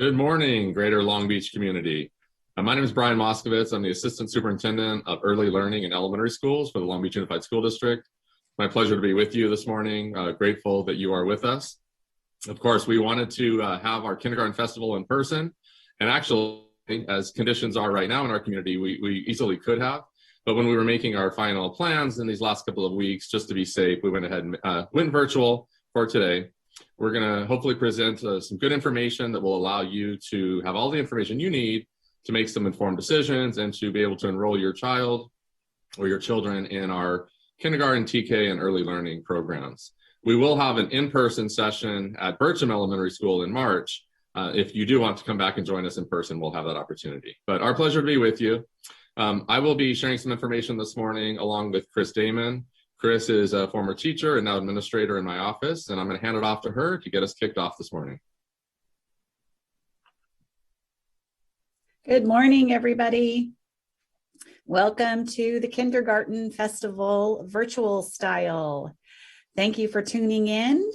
Good morning, Greater Long Beach community. My name is Brian Moskovitz. I'm the Assistant Superintendent of Early Learning in Elementary Schools for the Long Beach Unified School District. My pleasure to be with you this morning. Grateful that you are with us. Of course, we wanted to have our kindergarten festival in person, and actually, as conditions are right now in our community, we easily could have. But when we were making our final plans in these last couple of weeks, just to be safe, we went ahead and went virtual for today. We're going to hopefully present some good information that will allow you to have all the information you need to make some informed decisions and to be able to enroll your child or your children in our kindergarten, TK, and early learning programs. We will have an in-person session at Bircham Elementary School in March. If you do want to come back and join us in person, we'll have that opportunity. But our pleasure to be with you. I will be sharing some information this morning along with Chris Damon. Chris is a former teacher and now administrator in my office, and I'm going to hand it off to her to get us kicked off this morning. Good morning, everybody. Welcome to the Kindergarten Festival virtual style. Thank you for tuning in.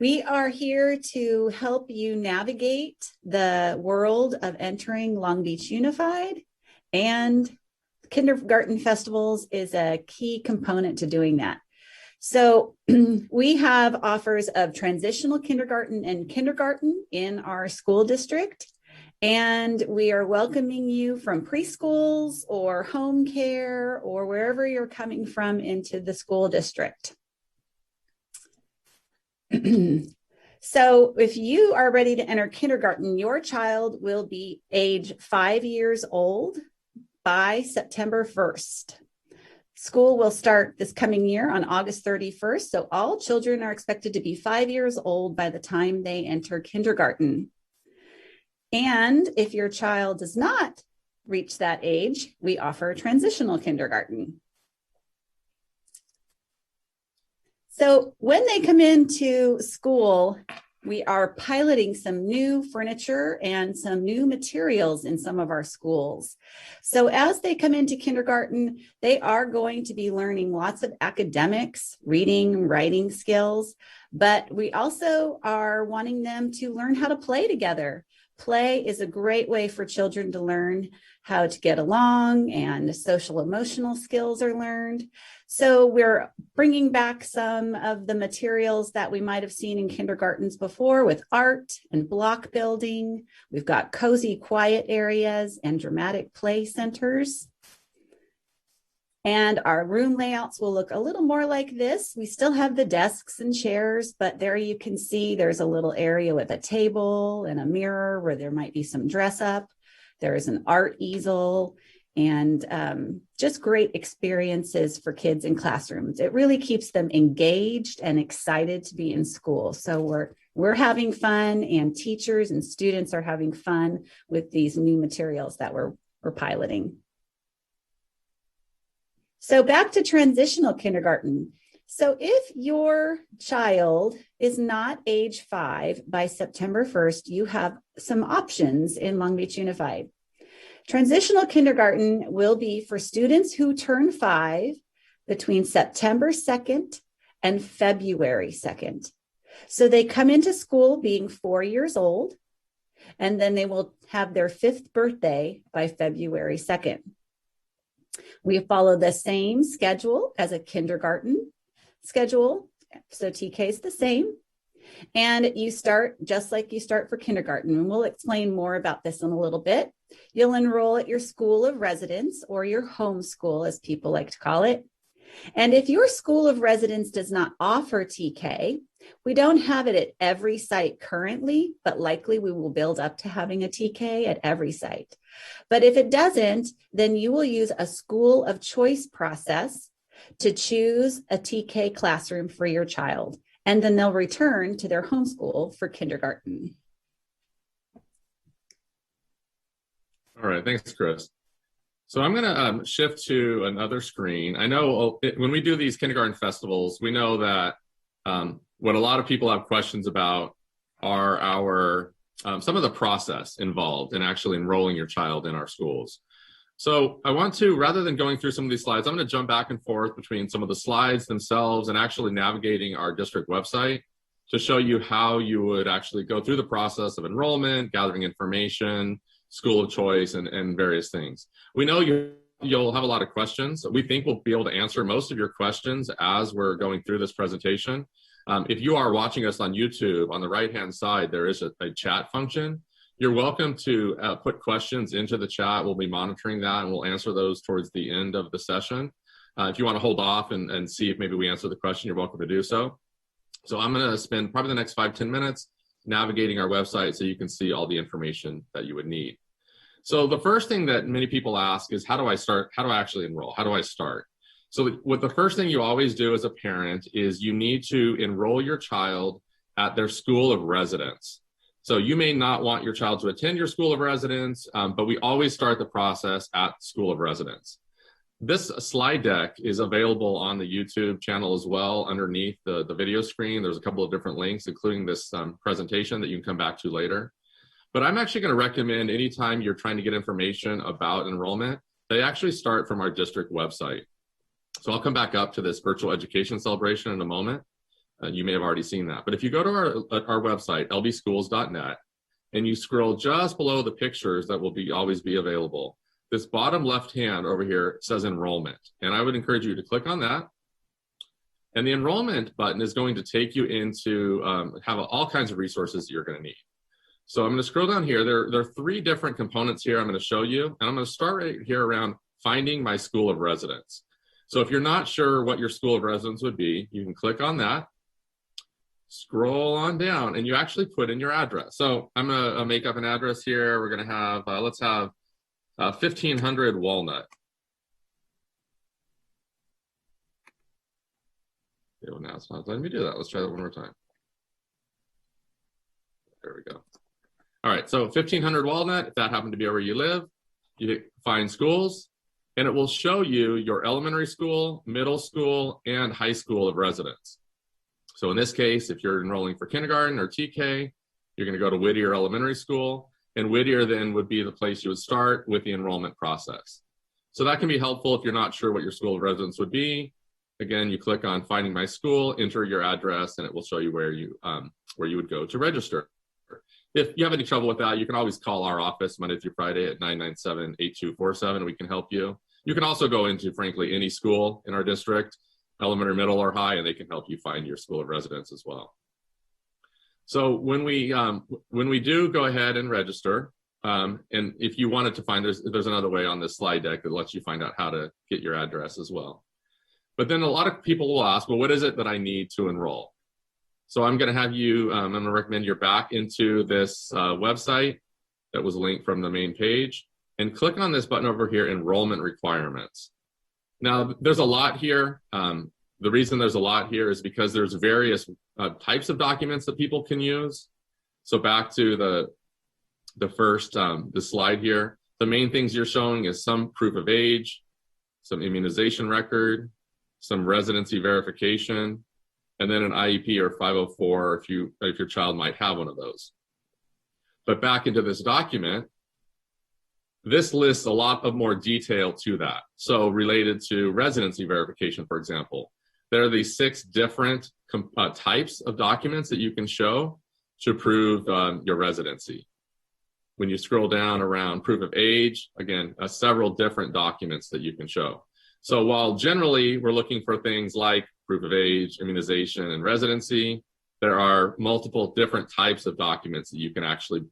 We are here to help you navigate the world of entering Long Beach Unified, and Kindergarten Festivals is a key component to doing that. So we have offers of transitional kindergarten and kindergarten in our school district, and we are welcoming you from preschools or home care or wherever you're coming from into the school district. So if you are ready to enter kindergarten, your child will be age 5 years old by September 1st. School will start this coming year on August 31st, so all children are expected to be 5 years old by the time they enter kindergarten. And if your child does not reach that age, we offer transitional kindergarten. So when they come into school, we are piloting some new furniture and some new materials in some of our schools. So as they come into kindergarten, they are going to be learning lots of academics, reading, writing skills, but we also are wanting them to learn how to play together. Play is a great way for children to learn how to get along, and social emotional skills are learned. So we're bringing back some of the materials that we might have seen in kindergartens before with art and block building. We've got cozy, quiet areas and dramatic play centers. And our room layouts will look a little more like this. We still have the desks and chairs, but there you can see there's a little area with a table and a mirror where there might be some dress up. There is an art easel and just great experiences for kids in classrooms. It really keeps them engaged and excited to be in school. So we're having fun, and teachers and students are having fun with these new materials that we're piloting. So back to transitional kindergarten. So if your child is not age 5 by September 1st, you have some options in Long Beach Unified. Transitional kindergarten will be for students who turn 5 between September 2nd and February 2nd. So they come into school being 4 years old, and then they will have their 5th birthday by February 2nd. We follow the same schedule as a kindergarten schedule. So TK is the same. And you start just like you start for kindergarten. And we'll explain more about this in a little bit. You'll enroll at your school of residence, or your home school, as people like to call it. And if your school of residence does not offer TK, we don't have it at every site currently, but likely we will build up to having a TK at every site. But if it doesn't, then you will use a school of choice process to choose a TK classroom for your child. And then they'll return to their home school for kindergarten. All right, thanks, Chris. So I'm going to shift to another screen. I know when we do these kindergarten festivals, we know that what a lot of people have questions about are our some of the process involved in actually enrolling your child in our schools. So I want to, rather than going through some of these slides, I'm going to jump back and forth between some of the slides themselves and actually navigating our district website. to show you how you would actually go through the process of enrollment, gathering information, school of choice, and various things. We know you'll have a lot of questions. We think we'll be able to answer most of your questions as we're going through this presentation. If you are watching us on YouTube, on the right-hand side, there is a chat function. You're welcome to put questions into the chat. We'll be monitoring that, and we'll answer those towards the end of the session. If you want to hold off and see if maybe we answer the question, you're welcome to do so. So I'm going to spend probably the next 5-10 minutes navigating our website so you can see all the information that you would need. So the first thing that many people ask is, how do I start? How do I actually enroll? How do I start? So what the first thing you always do as a parent is you need to enroll your child at their school of residence. So you may not want your child to attend your school of residence, but we always start the process at school of residence. This slide deck is available on the YouTube channel as well. Underneath the video screen, there's a couple of different links, including this presentation that you can come back to later. But I'm actually going to recommend anytime you're trying to get information about enrollment, they actually start from our district website. So I'll come back up to this virtual education celebration in a moment. You may have already seen that. But if you go to our website, lbschools.net, and you scroll just below the pictures that will always be available, this bottom left hand over here says enrollment. And I would encourage you to click on that. And the enrollment button is going to take you into have all kinds of resources that you're going to need. So I'm going to scroll down here. There are 3 different components here I'm going to show you. And I'm going to start right here around finding my school of residence. So if you're not sure what your school of residence would be, you can click on that, scroll on down, and you actually put in your address. So I'm going to make up an address here. We're going to have, let's have 1500 Walnut. Okay, well, now it's not letting me do that. Let's try that one more time. There we go. All right, so 1500 Walnut, if that happened to be where you live, you hit find schools, and it will show you your elementary school, middle school, and high school of residence. So in this case, if you're enrolling for kindergarten or TK, you're going to go to Whittier Elementary School, and Whittier then would be the place you would start with the enrollment process. So that can be helpful if you're not sure what your school of residence would be. Again, you click on Finding My School, enter your address, and it will show you where you would go to register. If you have any trouble with that, you can always call our office Monday through Friday at 997-8247, and we can help you. You can also go into, frankly, any school in our district, elementary, middle, or high, and they can help you find your school of residence as well. So when we do go ahead and register, and if you wanted to find, there's another way on this slide deck that lets you find out how to get your address as well. But then a lot of people will ask, well, what is it that I need to enroll? So I'm going to have you, I'm going to recommend you're back into this website that was linked from the main page, and click on this button over here, Enrollment Requirements. Now, there's a lot here. The reason there's a lot here is because there's various types of documents that people can use. So back to the first the slide here, the main things you're showing is some proof of age, some immunization record, some residency verification, and then an IEP or 504 if your child might have one of those. But back into this document, this lists a lot of more detail to that. So related to residency verification, for example, there are these 6 different types of documents that you can show to prove your residency. When you scroll down around proof of age, again, several different documents that you can show. So while generally we're looking for things like proof of age, immunization, and residency, there are multiple different types of documents that you can actually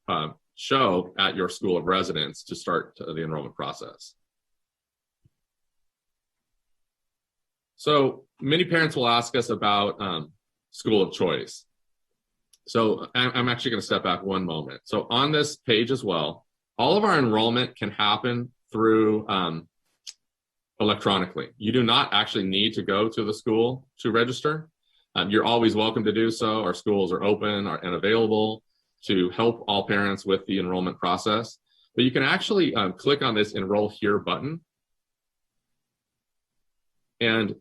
show at your school of residence to start the enrollment process. So many parents will ask us about school of choice. So I'm actually going to step back one moment. So on this page as well, all of our enrollment can happen through electronically. You do not actually need to go to the school to register. You're always welcome to do so. Our schools are open and available to help all parents with the enrollment process. But you can actually click on this Enroll Here button. And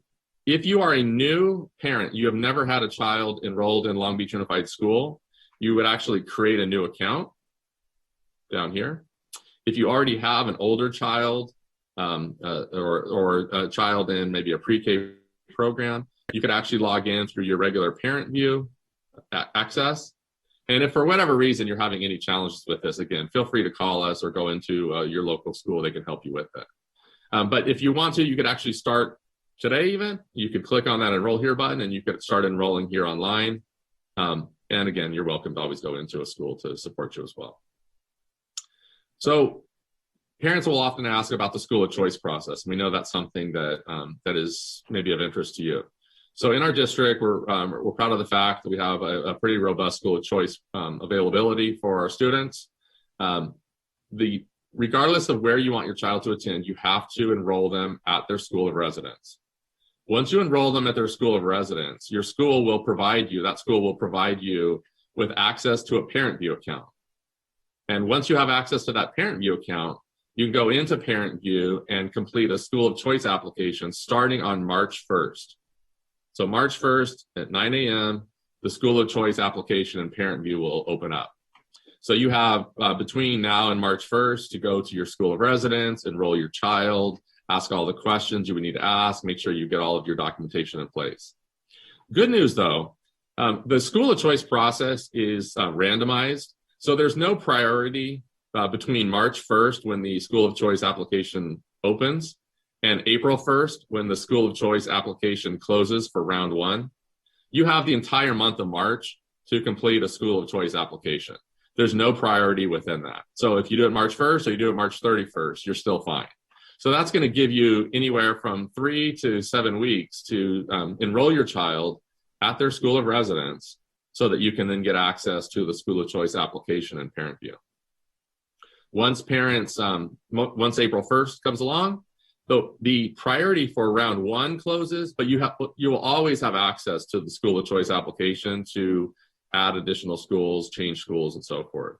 if you are a new parent, you have never had a child enrolled in Long Beach Unified School, you would actually create a new account down here. If you already have an older child or a child in maybe a pre-K program, you could actually log in through your regular parent view access. And if for whatever reason you're having any challenges with this, again, feel free to call us or go into your local school. They can help you with it. But if you want to, you could actually start today even. You could click on that enroll here button and you could start enrolling here online. And again, you're welcome to always go into a school to support you as well. So parents will often ask about the school of choice process. We know that's something that that is maybe of interest to you. So in our district, we're proud of the fact that we have a pretty robust school of choice availability for our students. Regardless of where you want your child to attend, you have to enroll them at their school of residence. Once you enroll them at their school of residence, your school will provide you, that school will provide you with access to a Parent View account. And once you have access to that Parent View account, you can go into Parent View and complete a school of choice application starting on March 1st. So March 1st at 9 a.m., the school of choice application and Parent View will open up. So you have between now and March 1st to go to your school of residence, enroll your child, ask all the questions you would need to ask, make sure you get all of your documentation in place. Good news though, the school of choice process is randomized. So there's no priority between March 1st when the school of choice application opens and April 1st when the school of choice application closes for round one. You have the entire month of March to complete a school of choice application. There's no priority within that. So if you do it March 1st or you do it March 31st, you're still fine. So that's going to give you anywhere from 3 to 7 weeks to enroll your child at their school of residence so that you can then get access to the school of choice application and Parent View. Once once April 1st comes along, the priority for round one closes, but you will always have access to the school of choice application to add additional schools, change schools, and so forth.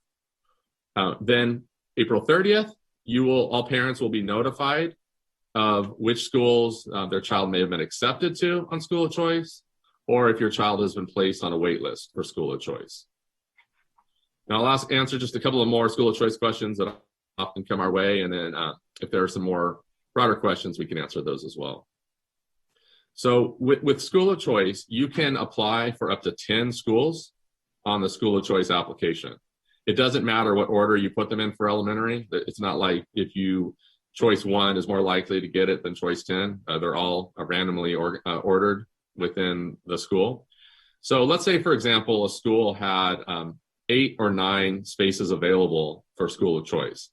Then April 30th, all parents will be notified of which schools their child may have been accepted to on school of choice, or if your child has been placed on a wait list for school of choice. Now I'll answer just a couple of more school of choice questions that often come our way, and then if there are some more broader questions, we can answer those as well. So with school of choice, you can apply for up to 10 schools on the school of choice application. It doesn't matter what order you put them in for elementary. It's not like if choice 1 is more likely to get it than choice 10. They're all randomly ordered within the school. So let's say, for example, a school had 8 or 9 spaces available for school of choice.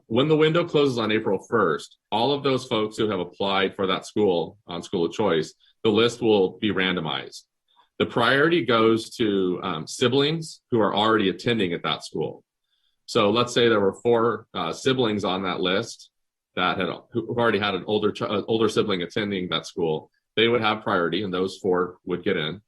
When the window closes on April 1st, all of those folks who have applied for that school on school of choice, the list will be randomized. The priority goes to siblings who are already attending at that school. So let's say there were 4 siblings on that list who already had an older sibling attending that school. They would have priority, and those 4 would get in.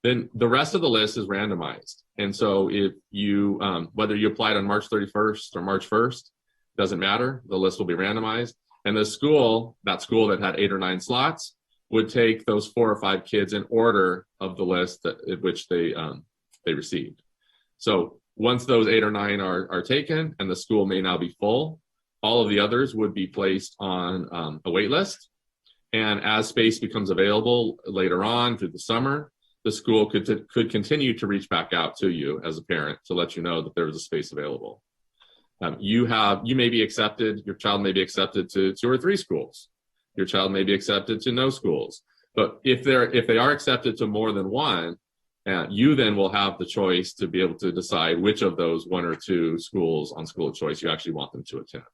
Then the rest of the list is randomized. And so if you, whether you applied on March 31st or March 1st, doesn't matter, the list will be randomized. And that school that had 8 or 9 slots would take those 4 or 5 kids in order of the list at which they received. So once those 8 or 9 are taken and the school may now be full, all of the others would be placed on a wait list. And as space becomes available later on through the summer, the school could continue to reach back out to you as a parent to let you know that there is a space available. You may be accepted, your child may be accepted to 2 or 3 schools. Your child may be accepted to no schools. But if they are accepted to more than 1, you then will have the choice to be able to decide which of those 1 or 2 schools on school of choice you actually want them to attend.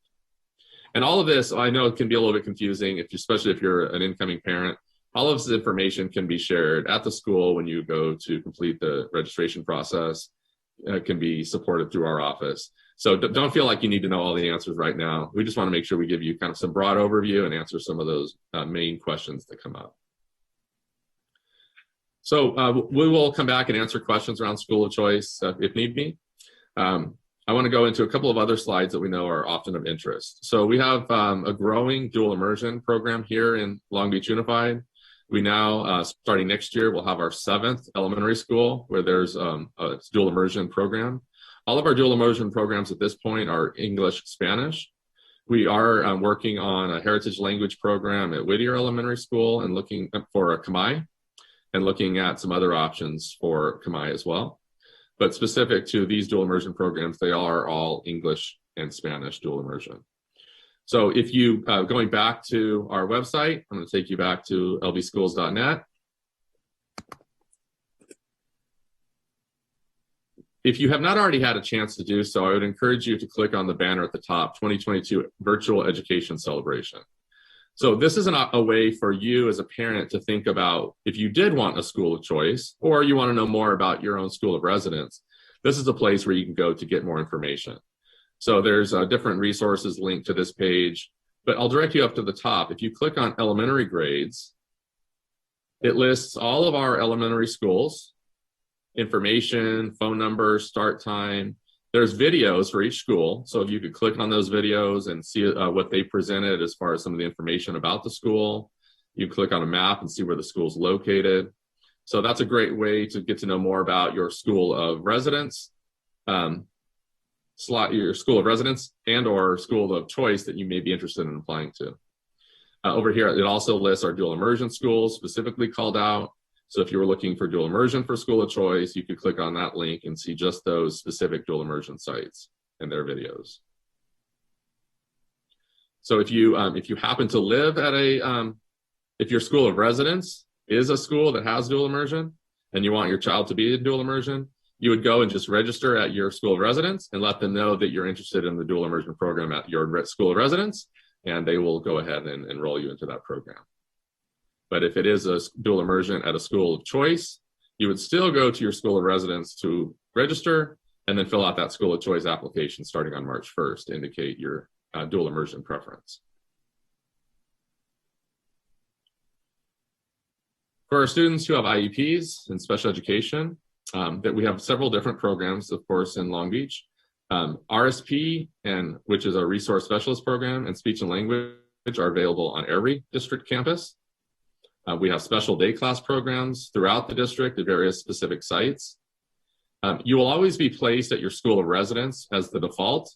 And all of this, I know it can be a little bit confusing, especially if you're an incoming parent. All of this information can be shared at the school when you go to complete the registration process. It can be supported through our office. So don't feel like you need to know all the answers right now. We just want to make sure we give you kind of some broad overview and answer some of those main questions that come up. So we will come back and answer questions around school of choice if need be. I want to go into a couple of other slides that we know are often of interest. So we have a growing dual immersion program here in Long Beach Unified. We now, starting next year, we'll have our 7th elementary school where there's a dual immersion program. All of our dual immersion programs at this point are English, Spanish. We are working on a heritage language program at Whittier Elementary School and looking for a Khmer. and looking at some other options for Khmer as well. But specific to these dual immersion programs, they are all English and Spanish dual immersion. So if you, going back to our website, I'm going to take you back to lbschools.net. If you have not already had a chance to do so, I would encourage you to click on the banner at the top, 2022 Virtual Education Celebration. So this is a way for you as a parent to think about if you did want a school of choice, or you want to know more about your own school of residence, this is a place where you can go to get more information. So there's different resources linked to this page, but I'll direct you up to the top. If you click on elementary grades, it lists all of our elementary schools, information, phone numbers, start time. There's videos for each school. So if you could click on those videos and see what they presented as far as some of the information about the school, you click on a map and see where the school's located. So that's a great way to get to know more about your school of residence, your school of residence and or school of choice that you may be interested in applying to. Over here, it also lists our dual immersion schools specifically called out. So if you were looking for dual immersion for school of choice, you could click on that link and see just those specific dual immersion sites and their videos. So if you happen to live at if your school of residence is a school that has dual immersion and you want your child to be in dual immersion, you would go and just register at your school of residence and let them know that you're interested in the dual immersion program at your school of residence, and they will go ahead and enroll you into that program. But if it is a dual immersion at a school of choice, you would still go to your school of residence to register and then fill out that school of choice application starting on March 1st to indicate your dual immersion preference. For our students who have IEPs in special education, that we have several different programs, of course, in Long Beach. RSP, which is a resource specialist program, and speech and language are available on every district campus. We have special day class programs throughout the district at various specific sites. You will always be placed at your school of residence as the default.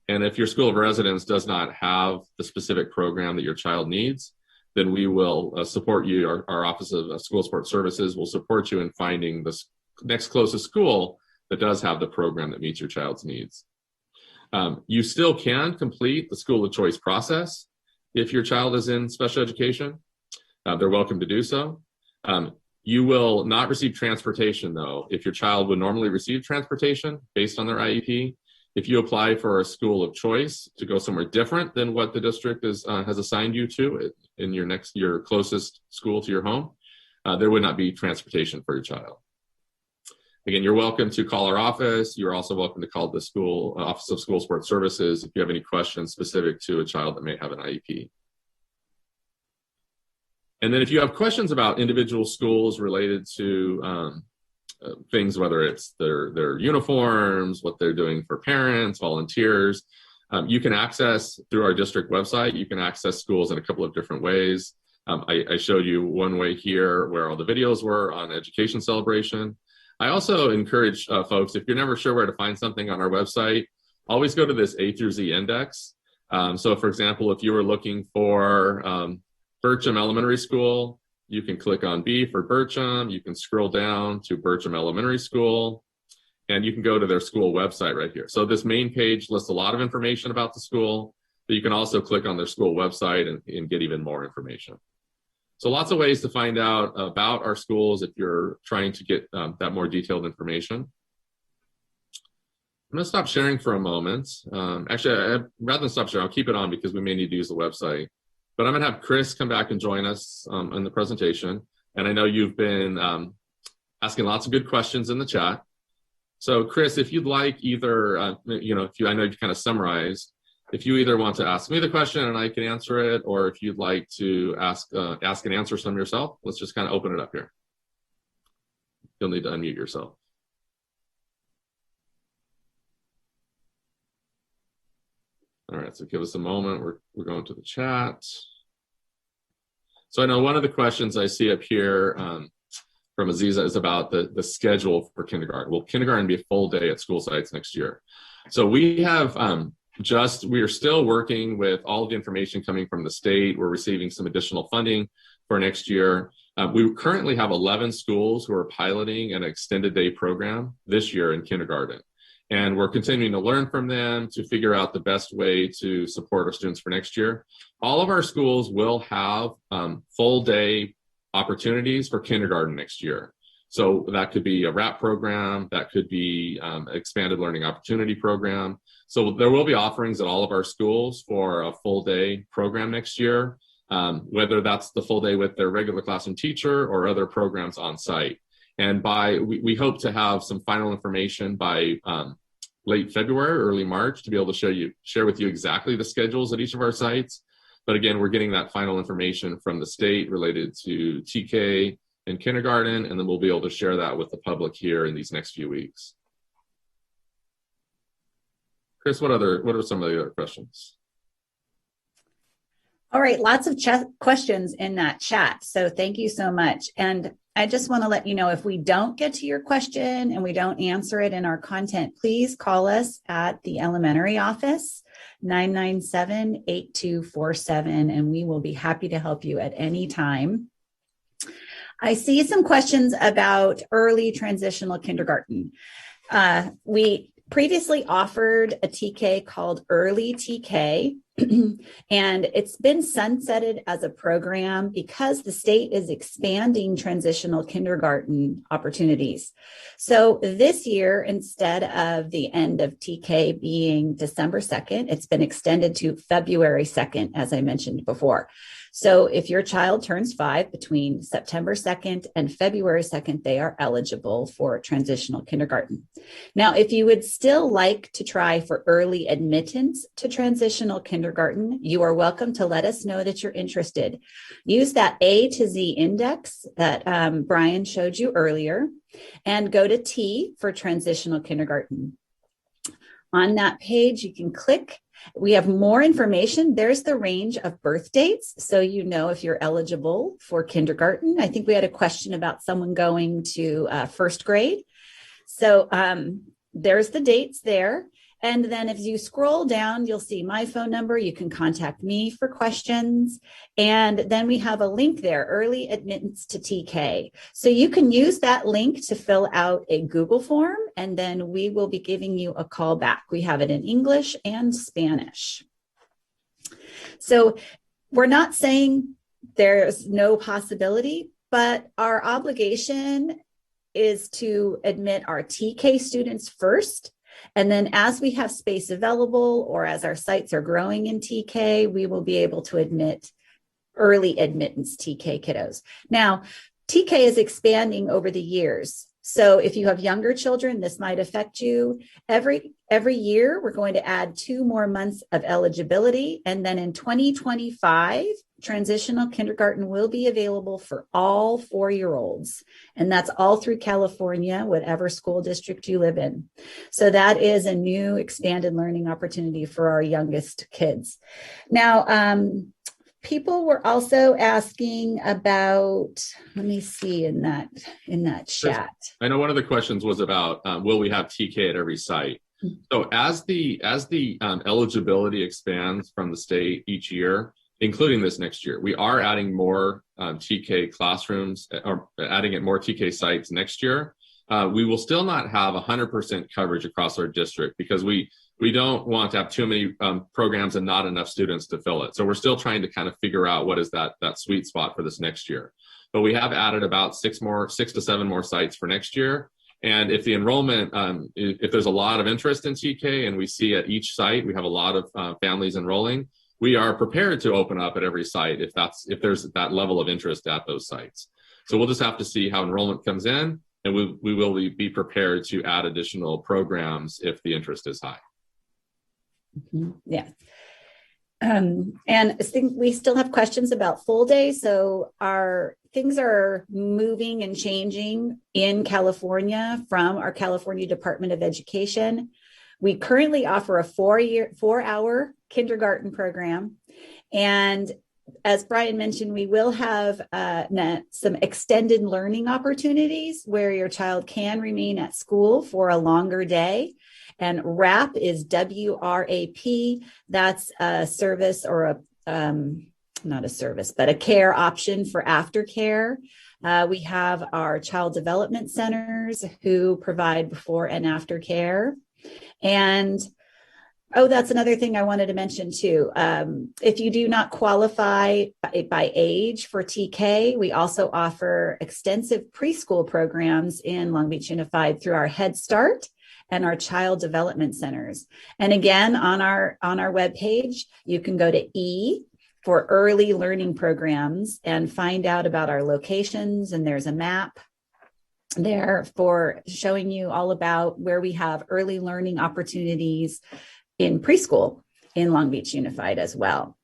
And if your school of residence does not have the specific program that your child needs, then we will support you. Our Office of School Support Services will support you in finding the next closest school that does have the program that meets your child's needs. You still can complete the school of choice process if your child is in special education. They're welcome to do so. You will not receive transportation, though, if your child would normally receive transportation based on their IEP. If you apply for a school of choice to go somewhere different than what the district has assigned you to in your closest school to your home, there would not be transportation for your child. Again, you're welcome to call our office. You're also welcome to call the Office of School Support Services if you have any questions specific to a child that may have an IEP. And then if you have questions about individual schools related to things, whether it's their uniforms, what they're doing for parents, volunteers, you can access through our district website. You can access schools in a couple of different ways. I showed you one way here where all the videos were on education celebration. I also encourage folks, if you're never sure where to find something on our website, always go to this A through Z index. So for example, if you were looking for Bircham Elementary School, you can click on B for Bircham. You can scroll down to Bircham Elementary School, and you can go to their school website right here. So this main page lists a lot of information about the school, but you can also click on their school website and get even more information. So lots of ways to find out about our schools if you're trying to get that more detailed information. I'm going to stop sharing for a moment. Actually, rather than stop sharing, I'll keep it on because we may need to use the website. But I'm going to have Chris come back and join us in the presentation. And I know you've been asking lots of good questions in the chat. So Chris, if you'd like either, I know you kind of summarized, if you either want to ask me the question and I can answer it, or if you'd like to ask and answer some yourself, let's just kind of open it up here. You'll need to unmute yourself. All right, so give us a moment. We're going to the chat. So I know one of the questions I see up here from Aziza is about the schedule for kindergarten. Will kindergarten be a full day at school sites next year? So we have we are still working with all of the information coming from the state. We're receiving some additional funding for next year. We currently have 11 schools who are piloting an extended day program this year in kindergarten. And we're continuing to learn from them to figure out the best way to support our students for next year. All of our schools will have full day opportunities for kindergarten next year. So that could be a RAP program, that could be expanded learning opportunity program. So there will be offerings at all of our schools for a full day program next year, whether that's the full day with their regular classroom teacher or other programs on site. And we hope to have some final information by late February, early March, to be able to share with you exactly the schedules at each of our sites. But again, we're getting that final information from the state related to TK and kindergarten, and then we'll be able to share that with the public here in these next few weeks. Chris, what are some of the other questions? All right, lots of questions in that chat. So thank you so much. And I just want to let you know, if we don't get to your question and we don't answer it in our content, please call us at the elementary office, 997-8247, and we will be happy to help you at any time. I see some questions about early transitional kindergarten. We previously offered a TK called Early TK, and it's been sunsetted as a program because the state is expanding transitional kindergarten opportunities. So this year, instead of the end of TK being December 2nd, it's been extended to February 2nd, as I mentioned before. So if your child turns 5 between September 2nd and February 2nd, they are eligible for transitional kindergarten. Now, if you would still like to try for early admittance to transitional kindergarten, you are welcome to let us know that you're interested. Use that A to Z index that Brian showed you earlier and go to T for transitional kindergarten. On that page, you can click. We have more information. There's the range of birth dates, so you know if you're eligible for kindergarten. I think we had a question about someone going to first grade. So there's the dates there. And then if you scroll down, you'll see my phone number. You can contact me for questions. And then we have a link there, early admittance to TK. So you can use that link to fill out a Google form, and then we will be giving you a call back. We have it in English and Spanish. So we're not saying there's no possibility, but our obligation is to admit our TK students first. And then as we have space available or as our sites are growing in TK, we will be able to admit early admittance TK kiddos. Now, TK is expanding over the years. So if you have younger children, this might affect you. Every year, we're going to add 2 more months of eligibility. And then in 2025, transitional kindergarten will be available for all 4-year-olds. And that's all through California, whatever school district you live in. So that is a new expanded learning opportunity for our youngest kids. Now, people were also asking about, let me see in that chat. I know one of the questions was about, will we have TK at every site? So as the eligibility expands from the state each year, including this next year, we are adding more TK classrooms, or adding at more TK sites next year. We will still not have 100% coverage across our district because we don't want to have too many programs and not enough students to fill it. So we're still trying to kind of figure out what is that sweet spot for this next year. But we have added about 6 to 7 more sites for next year. And if the enrollment, if there's a lot of interest in TK and we see at each site, we have a lot of families enrolling, we are prepared to open up at every site if there's that level of interest at those sites. So we'll just have to see how enrollment comes in, and we will be prepared to add additional programs if the interest is high. Mm-hmm. Yeah. And I think we still have questions about full day. So things are moving and changing in California from our California Department of Education. We currently offer a 4-hour kindergarten program. And as Brian mentioned, we will have some extended learning opportunities where your child can remain at school for a longer day. And WRAP is WRAP. That's a service or not a service, but a care option for aftercare. We have our child development centers who provide before and after care. And oh, that's another thing I wanted to mention too. If you do not qualify by age for TK, we also offer extensive preschool programs in Long Beach Unified through our Head Start and our child development centers. And again, on our webpage, you can go to E for early learning programs and find out about our locations. And there's a map there for showing you all about where we have early learning opportunities in preschool in Long Beach Unified as well.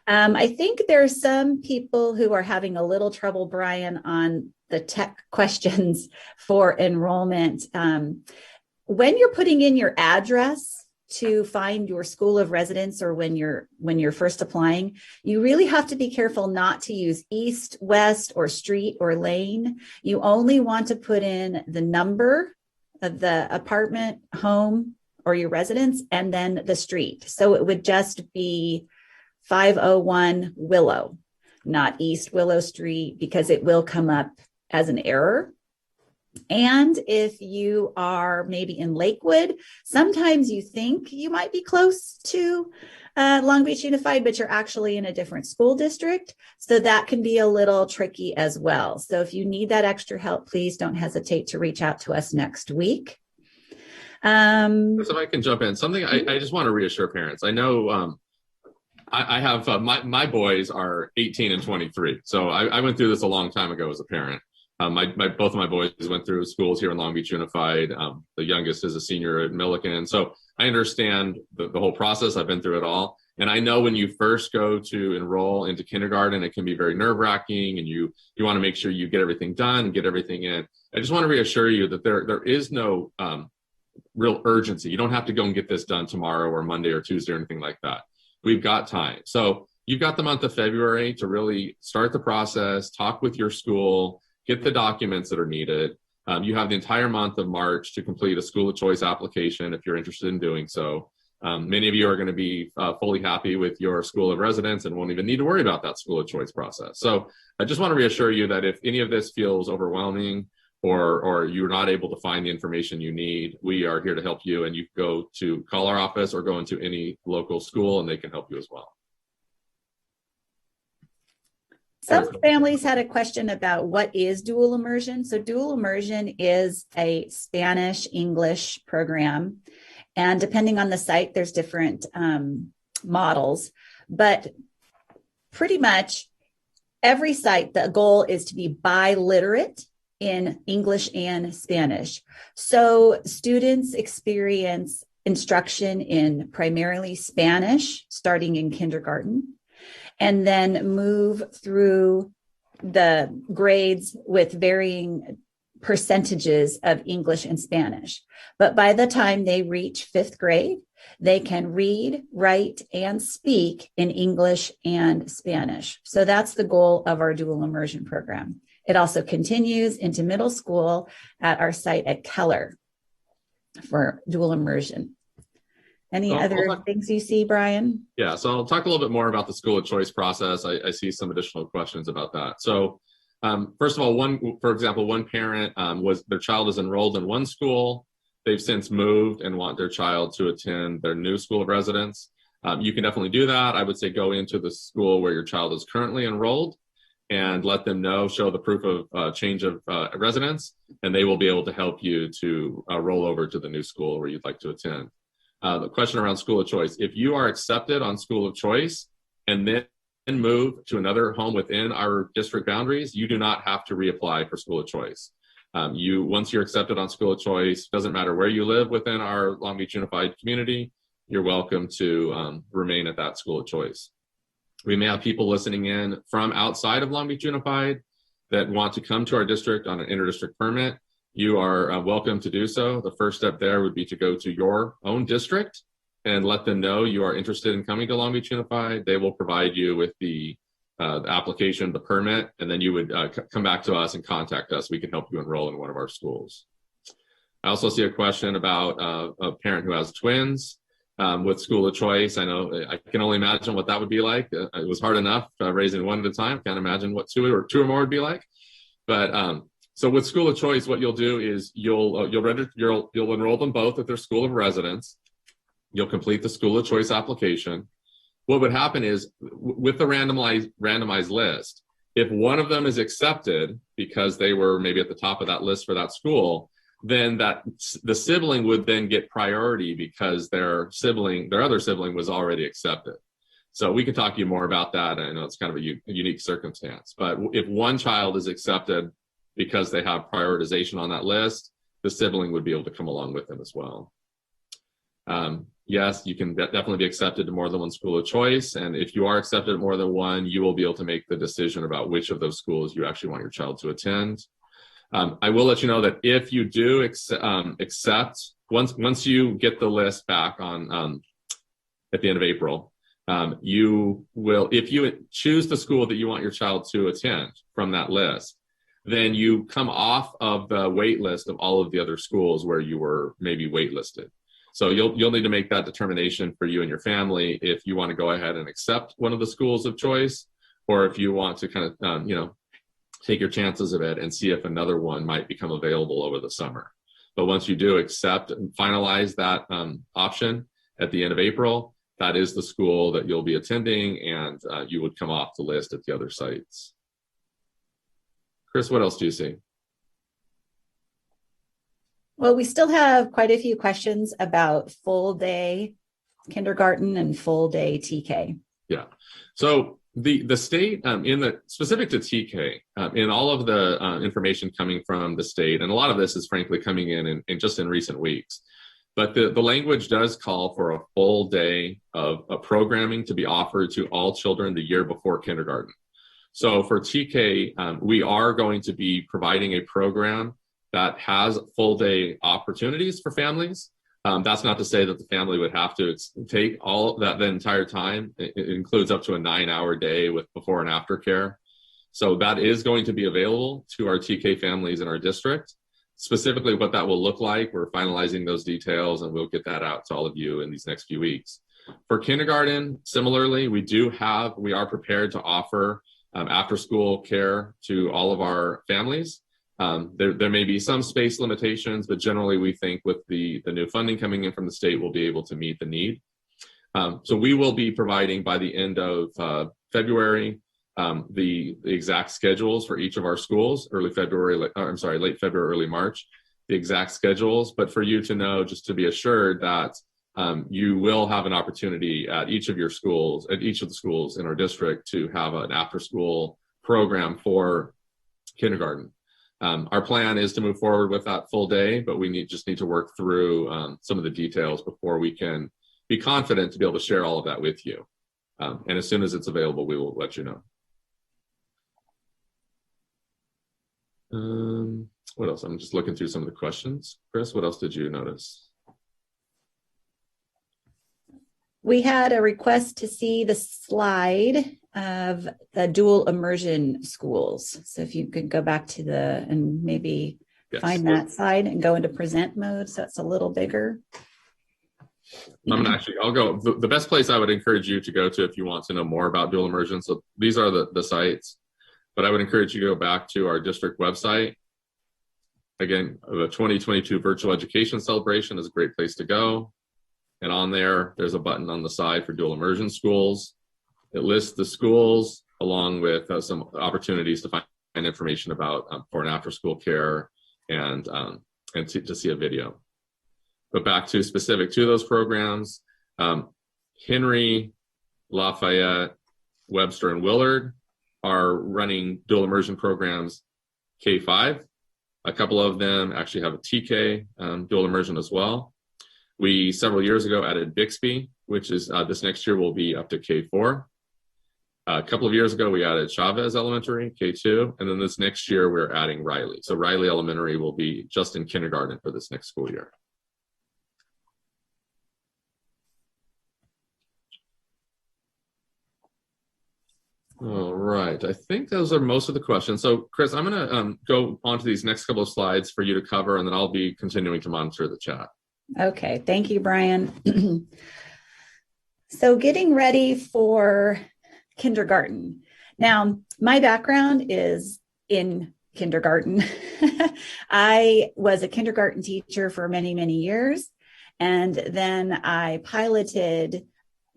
I think there's some people who are having a little trouble, Brian, on the tech questions for enrollment. When you're putting in your address to find your school of residence, or when you're first applying, you really have to be careful not to use east, west, or street or lane. You only want to put in the number of the apartment, home, or your residence, and then the street. So it would just be 501 Willow, not East Willow Street, because it will come up as an error. And if you are maybe in Lakewood, sometimes you think you might be close to Long Beach Unified, but you're actually in a different school district. So that can be a little tricky as well. So if you need that extra help, please don't hesitate to reach out to us next week. So if I can jump in, something I just want to reassure parents. I know I have my boys are 18 and 23. So I went through this a long time ago as a parent. Both of my boys went through schools here in Long Beach Unified. The youngest is a senior at Millikan. So I understand the whole process. I've been through it all. And I know when you first go to enroll into kindergarten, it can be very nerve-wracking, and you want to make sure you get everything done, get everything in. I just want to reassure you that there is no real urgency. You don't have to go and get this done tomorrow or Monday or Tuesday or anything like that. We've got time. So you've got the month of February to really start the process, talk with your school, get the documents that are needed. You have the entire month of March to complete a school of choice application if you're interested in doing so. Many of you are going to be fully happy with your school of residence and won't even need to worry about that school of choice process. So I just want to reassure you that if any of this feels overwhelming or you're not able to find the information you need, we are here to help you, and you can go to call our office or go into any local school and they can help you as well. Some families had a question about what is dual immersion. So dual immersion is a Spanish-English program. And depending on the site, there's different models. But pretty much every site, the goal is to be biliterate in English and Spanish. So students experience instruction in primarily Spanish, starting in kindergarten, and then move through the grades with varying percentages of English and Spanish. But by the time they reach fifth grade, they can read, write, and speak in English and Spanish. So that's the goal of our dual immersion program. It also continues into middle school at our site at Keller for dual immersion. Any other things you see, Brian? Yeah, so I'll talk a little bit more about the school of choice process. I see some additional questions about that. So first of all, for example, one parent their child is enrolled in one school. They've since moved and want their child to attend their new school of residence. You can definitely do that. I would say go into the school where your child is currently enrolled and let them know, show the proof of change of residence, and they will be able to help you to roll over to the new school where you'd like to attend. The question around school of choice. If you are accepted on school of choice and then move to another home within our district boundaries, you do not have to reapply for school of choice. Once you're accepted on school of choice, doesn't matter where you live within our Long Beach Unified community, you're welcome to remain at that school of choice. We may have people listening in from outside of Long Beach Unified that want to come to our district on an interdistrict permit. You are welcome to do so. The first step there would be to go to your own district and let them know you are interested in coming to Long Beach Unified. They will provide you with the application, the permit, and then you would come back to us and contact us. We can help you enroll in one of our schools. I also see a question about a parent who has twins. with school of choice. I know I can only imagine what that would be like. It was hard enough raising one at a time. Can't imagine what two or more would be like. But so with school of choice, what you'll do is you'll enroll them both at their school of residence. You'll complete the school of choice application. What would happen is with the randomized list, if one of them is accepted because they were maybe at the top of that list for that school, then the sibling would then get priority because their other sibling was already accepted. So we can talk to you more about that. I know it's kind of a unique circumstance, but if one child is accepted because they have prioritization on that list, the sibling would be able to come along with them as well. Yes, you can definitely be accepted to more than one school of choice. And if you are accepted at more than one, you will be able to make the decision about which of those schools you actually want your child to attend. I will let you know that if you do accept, once you get the list back on at the end of April, you will, if you choose the school that you want your child to attend from that list, then you come off of the wait list of all of the other schools where you were maybe waitlisted. So you'll need to make that determination for you and your family if you want to go ahead and accept one of the schools of choice, or if you want to kind of take your chances of it and see if another one might become available over the summer. But once you do accept and finalize that option at the end of April, that is the school that you'll be attending, and you would come off the list at the other sites. Chris, what else do you see? Well, we still have quite a few questions about full day kindergarten and full day TK. Yeah. So the state, specific to TK, in all of the information coming from the state, and a lot of this is frankly coming in just in recent weeks, but the language does call for a full day of programming to be offered to all children the year before kindergarten. So for TK, we are going to be providing a program that has full day opportunities for families. That's not to say that the family would have to take all that the entire time. It includes up to a 9-hour day with before and after care. So that is going to be available to our TK families in our district. Specifically what that will look like, we're finalizing those details, and we'll get that out to all of you in these next few weeks. For kindergarten, similarly, we are prepared to offer after school care to all of our families. There may be some space limitations, but generally we think with the new funding coming in from the state, we'll be able to meet the need. So we will be providing by the end of February, the exact schedules for each of our schools, late February, early March, the exact schedules. But for you to know, just to be assured that you will have an opportunity at each of the schools in our district to have an after school program for kindergarten. Our plan is to move forward with that full day, but we just need to work through some of the details before we can be confident to be able to share all of that with you. And as soon as it's available, we will let you know. What else? I'm just looking through some of the questions. Chris, what else did you notice? We had a request to see the slide of the dual immersion schools. So if you could go back to and maybe find that slide and go into present mode so it's a little bigger. I'll go. The best place I would encourage you to go to if you want to know more about dual immersion. So these are the sites, but I would encourage you to go back to our district website. Again, the 2022 virtual education celebration is a great place to go. And on there's a button on the side for dual immersion schools. It lists the schools along with some opportunities to find information about for and after school care and to see a video. But back to specific to those programs, Henry, Lafayette, Webster, and Willard are running dual immersion programs K-5. A couple of them actually have a TK dual immersion as well. We, several years ago, added Bixby, which is this next year will be up to K4. A couple of years ago, we added Chavez Elementary, K2, and then this next year, we're adding Riley. So Riley Elementary will be just in kindergarten for this next school year. All right, I think those are most of the questions. So Chris, I'm gonna go on to these next couple of slides for you to cover, and then I'll be continuing to monitor the chat. Okay, thank you, Brian. So getting ready for kindergarten. Now, my background is in kindergarten. I was a kindergarten teacher for many, many years. And then I piloted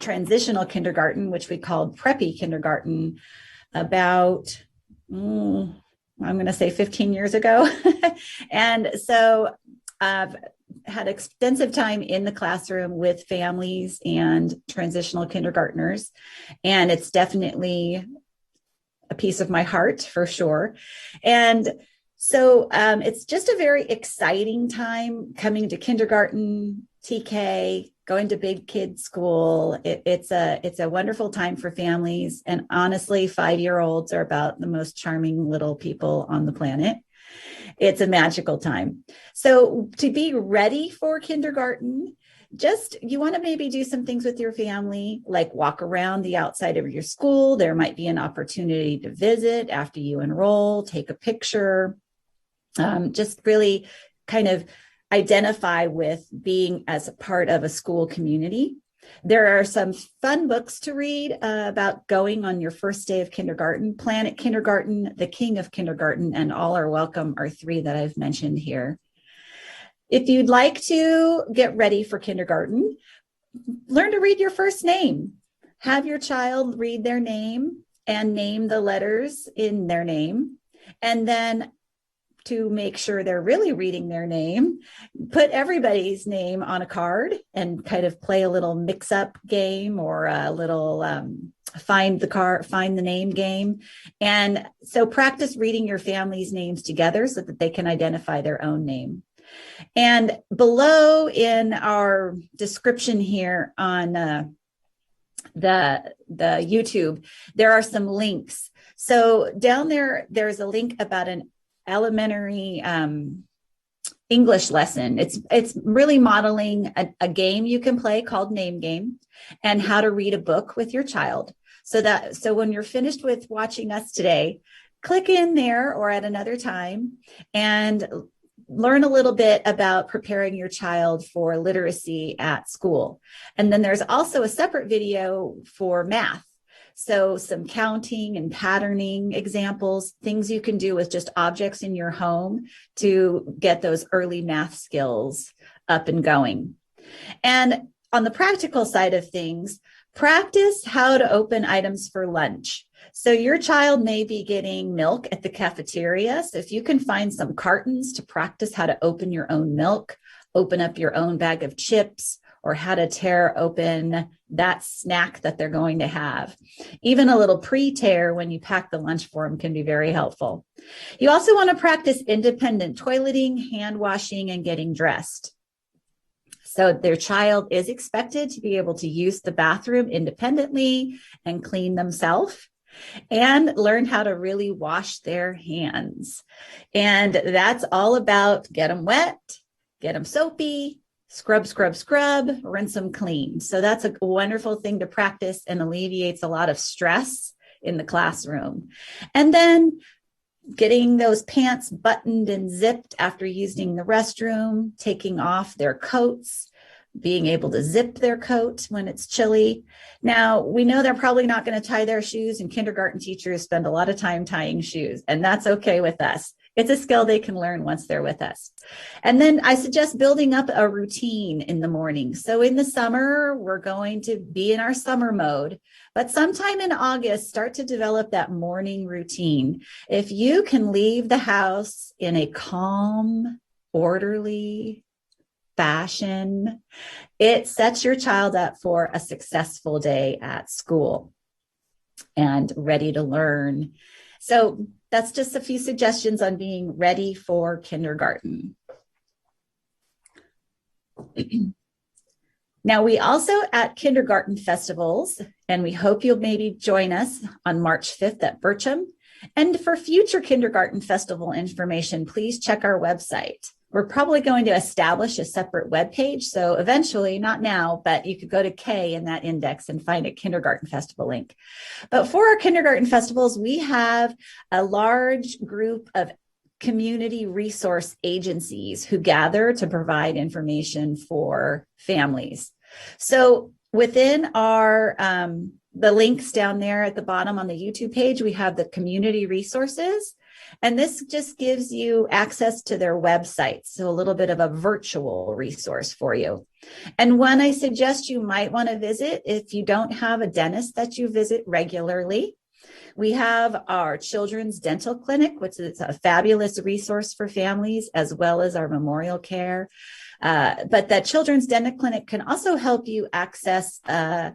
transitional kindergarten, which we called preppy kindergarten, about, I'm going to say 15 years ago. And so I've had extensive time in the classroom with families and transitional kindergartners. And it's definitely a piece of my heart for sure. And so it's just a very exciting time coming to kindergarten, TK, going to big kid school. It's a wonderful time for families. And honestly, 5-year-olds are about the most charming little people on the planet. It's a magical time. So to be ready for kindergarten, you want to maybe do some things with your family, like walk around the outside of your school. There might be an opportunity to visit after you enroll, take a picture, just really kind of identify with being as a part of a school community. There are some fun books to read about going on your first day of kindergarten. Planet Kindergarten, The King of Kindergarten, and All Are Welcome are 3 that I've mentioned here. If you'd like to get ready for kindergarten, learn to read your first name. Have your child read their name and name the letters in their name. And then to make sure they're really reading their name, put everybody's name on a card and kind of play a little mix-up game or a little find the name game. And so practice reading your family's names together so that they can identify their own name. And below in our description here on the YouTube, there are some links. So down there's a link about an elementary English lesson. It's really modeling a game you can play called Name Game and how to read a book with your child. So when you're finished with watching us today, click in there or at another time and learn a little bit about preparing your child for literacy at school. And then there's also a separate video for math. So some counting and patterning examples, things you can do with just objects in your home to get those early math skills up and going. And on the practical side of things, practice how to open items for lunch. So your child may be getting milk at the cafeteria. So if you can find some cartons to practice how to open your own milk, open up your own bag of chips, or how to tear open that snack that they're going to have. Even a little pre-tear when you pack the lunch for them can be very helpful. You also want to practice independent toileting, hand washing, and getting dressed. So their child is expected to be able to use the bathroom independently and clean themselves and learn how to really wash their hands. And that's all about get them wet, get them soapy, scrub, scrub, scrub, rinse them clean. So that's a wonderful thing to practice and alleviates a lot of stress in the classroom. And then getting those pants buttoned and zipped after using the restroom, taking off their coats, being able to zip their coat when it's chilly. Now, we know they're probably not going to tie their shoes, and kindergarten teachers spend a lot of time tying shoes, and that's okay with us. It's a skill they can learn once they're with us. And then I suggest building up a routine in the morning. So in the summer, we're going to be in our summer mode, but sometime in August, start to develop that morning routine. If you can leave the house in a calm, orderly fashion, it sets your child up for a successful day at school and ready to learn. So that's just a few suggestions on being ready for kindergarten. Now, we also at kindergarten festivals, and we hope you'll maybe join us on March 5th at Bircham. And for future kindergarten festival information, please check our website. We're probably going to establish a separate web page. So eventually, not now, but you could go to K in that index and find a kindergarten festival link. But for our kindergarten festivals, we have a large group of community resource agencies who gather to provide information for families. So Within our the links down there at the bottom on the YouTube page, we have the community resources. And this just gives you access to their website. So a little bit of a virtual resource for you. And one I suggest you might want to visit if you don't have a dentist that you visit regularly. We have our children's dental clinic, which is a fabulous resource for families, as well as our memorial care. But that children's dental clinic can also help you access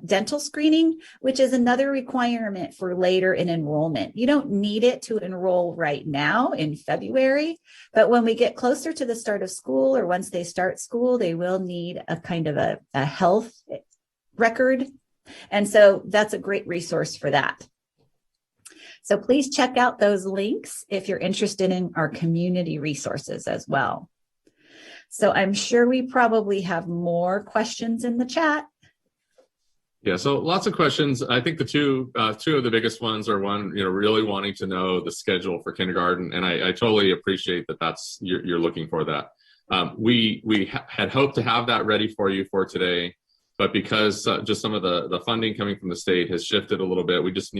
dental screening, which is another requirement for later in enrollment. You don't need it to enroll right now in February, but when we get closer to the start of school or once they start school, they will need a kind of a health record. And so that's a great resource for that. So please check out those links if you're interested in our community resources as well. So I'm sure we probably have more questions in the chat. Yeah, so lots of questions. I think the two of the biggest ones are one, really wanting to know the schedule for kindergarten, and I totally appreciate that you're looking for that. We had hoped to have that ready for you for today, but because just some of the funding coming from the state has shifted a little bit, we just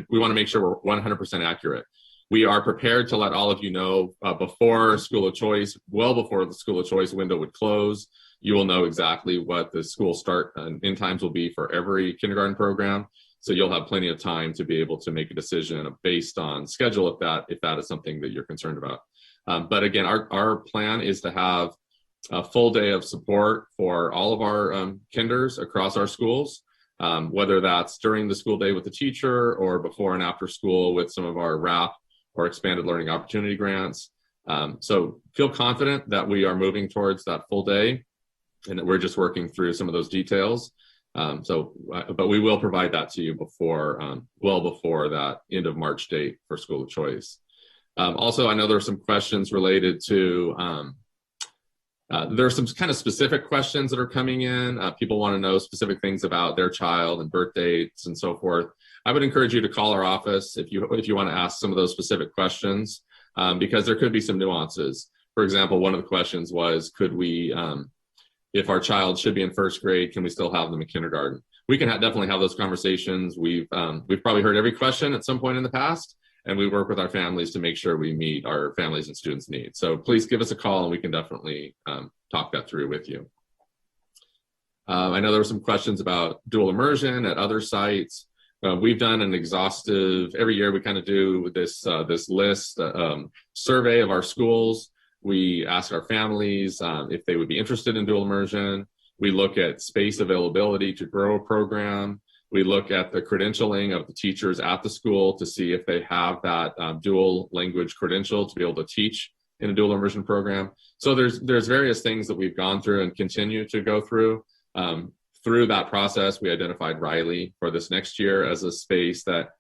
we want to make sure we're 100% accurate. We are prepared to let all of you know before school of choice, well before the school of choice window would close. You will know exactly what the school start and end times will be for every kindergarten program. So you'll have plenty of time to be able to make a decision based on schedule if that is something that you're concerned about. But again, our plan is to have a full day of support for all of our kinders across our schools. Whether that's during the school day with the teacher or before and after school with some of our RAP or expanded learning opportunity grants. So feel confident that we are moving towards that full day and that we're just working through some of those details. But we will provide that to you well before that end of March date for school of choice. Also, I know there are some questions related to there are some kind of specific questions that are coming in. People want to know specific things about their child and birth dates and so forth. I would encourage you to call our office if you want to ask some of those specific questions, because there could be some nuances. For example, one of the questions was, could we, if our child should be in first grade, can we still have them in kindergarten? We can definitely have those conversations. We've probably heard every question at some point in the past, and we work with our families to make sure we meet our families and students' needs. So please give us a call and we can definitely talk that through with you. I know there were some questions about dual immersion at other sites. We've done an exhaustive, every year we kind of do this list survey of our schools. We ask our families if they would be interested in dual immersion. We look at space availability to grow a program. We look at the credentialing of the teachers at the school to see if they have that dual language credential to be able to teach in a dual immersion program. So there's various things that we've gone through and continue to go through. Through that process, we identified Riley for this next year as a space that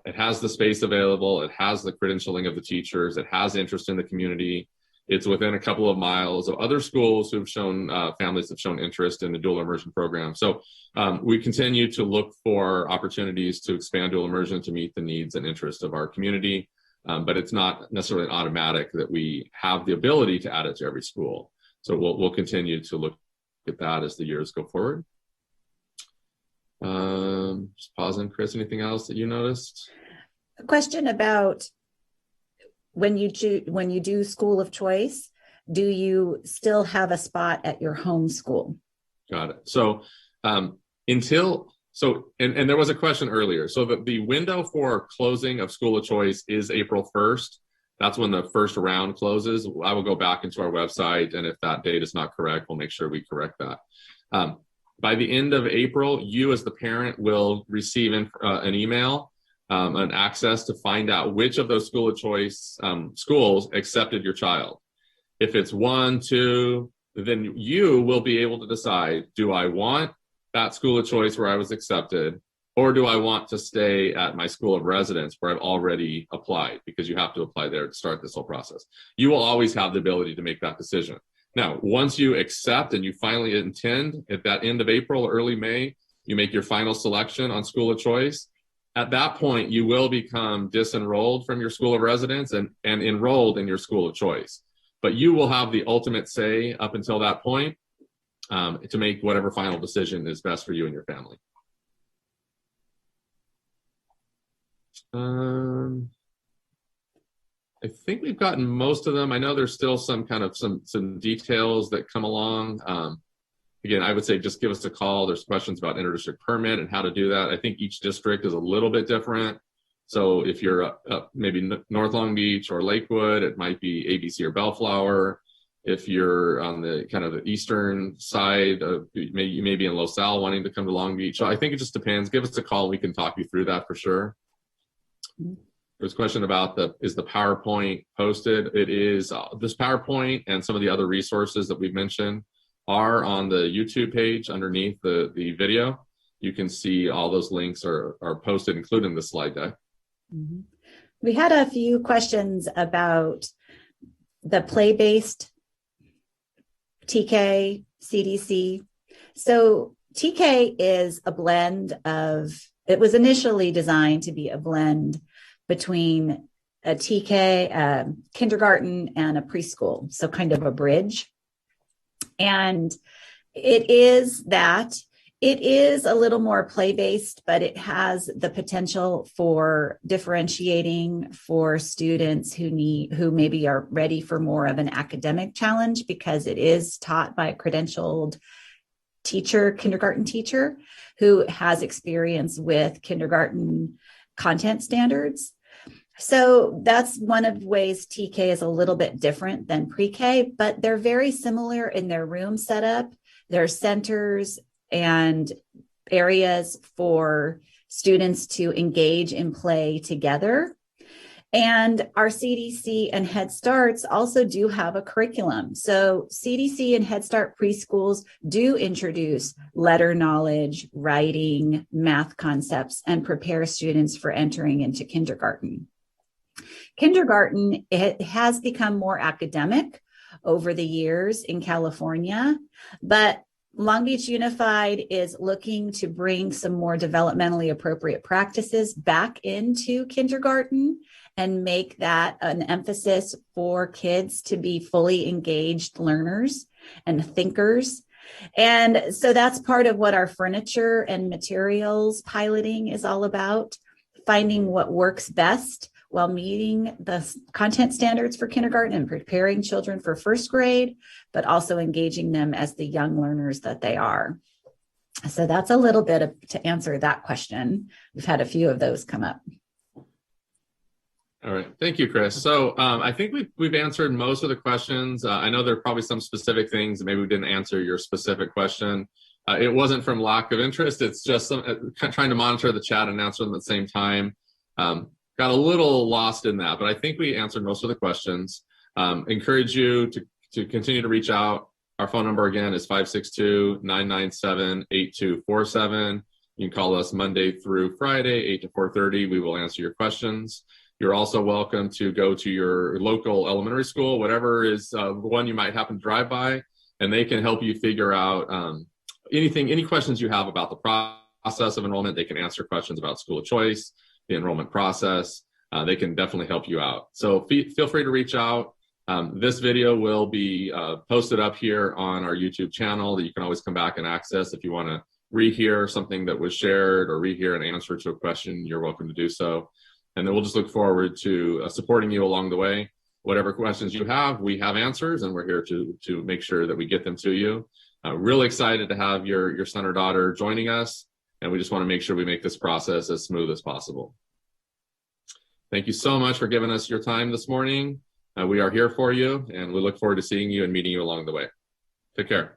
it has the space available, it has the credentialing of the teachers, it has interest in the community. It's within a couple of miles of other schools who've shown, families have shown interest in the dual immersion program. So we continue to look for opportunities to expand dual immersion to meet the needs and interests of our community. But it's not necessarily automatic that we have the ability to add it to every school. So we'll continue to look at that as the years go forward. Just pausing, Chris, anything else that you noticed? A question about when you do school of choice, do you still have a spot at your home school? Got it. So and there was a question earlier. So the window for closing of school of choice is April 1st. That's when the first round closes. I will go back into our website, and if that date is not correct, we'll make sure we correct that. By the end of April, you as the parent will receive an email, an access to find out which of those school of choice schools accepted your child. If it's 1, 2, then you will be able to decide, do I want that school of choice where I was accepted, or do I want to stay at my school of residence where I've already applied? Because you have to apply there to start this whole process. You will always have the ability to make that decision. Now, once you accept and you finally intend at that end of April or early May, you make your final selection on school of choice. At that point, you will become disenrolled from your school of residence and enrolled in your school of choice. But you will have the ultimate say up until that point. to make whatever final decision is best for you and your family. I think we've gotten most of them. I know there's still some details that come along. Again, I would say just give us a call. There's questions about interdistrict permit and how to do that. I think each district is a little bit different. So if you're maybe North Long Beach or Lakewood, it might be ABC or Bellflower. If you're on the kind of the eastern side, you may be in LaSalle wanting to come to Long Beach. So I think it just depends. Give us a call. We can talk you through that for sure. There's a question about is the PowerPoint posted? It is. This PowerPoint and some of the other resources that we've mentioned are on the YouTube page underneath the video. You can see all those links are posted, including the slide deck. Mm-hmm. We had a few questions about the play-based TK, CDC. So TK is a blend of, it was initially designed to be a blend between a TK, kindergarten, and a preschool. So kind of a bridge. And it is a little more play-based, but it has the potential for differentiating for students who maybe are ready for more of an academic challenge, because it is taught by a credentialed teacher, kindergarten teacher, who has experience with kindergarten content standards. So that's one of the ways TK is a little bit different than pre-K, but they're very similar in their room setup, their centers and areas for students to engage in play together. And our CDC and Head Starts also do have a curriculum. So CDC and Head Start preschools do introduce letter knowledge, writing, math concepts, and prepare students for entering into kindergarten. Kindergarten, it has become more academic over the years in California, but Long Beach Unified is looking to bring some more developmentally appropriate practices back into kindergarten and make that an emphasis for kids to be fully engaged learners and thinkers. And so that's part of what our furniture and materials piloting is all about, finding what works best while meeting the content standards for kindergarten and preparing children for first grade, but also engaging them as the young learners that they are. So that's a little bit to answer that question. We've had a few of those come up. All right, thank you, Chris. So I think we've answered most of the questions. I know there are probably some specific things that maybe we didn't answer your specific question. It wasn't from lack of interest. It's just trying to monitor the chat and answer them at the same time. Got a little lost in that, but I think we answered most of the questions. Encourage you to continue to reach out. Our phone number again is 562-997-8247. You can call us Monday through Friday, 8 to 4:30. We will answer your questions. You're also welcome to go to your local elementary school, whatever is one you might happen to drive by, and they can help you figure out any questions you have about the process of enrollment. They can answer questions about school of choice, the enrollment process. They can definitely help you out. So feel free to reach out. This video will be posted up here on our YouTube channel that you can always come back and access. If you want to rehear something that was shared or rehear an answer to a question, you're welcome to do so. And then we'll just look forward to supporting you along the way. Whatever questions you have, we have answers, and we're here to make sure that we get them to you. Really excited to have your son or daughter joining us, and we just want to make sure we make this process as smooth as possible. Thank you so much for giving us your time this morning. We are here for you, and we look forward to seeing you and meeting you along the way. Take care.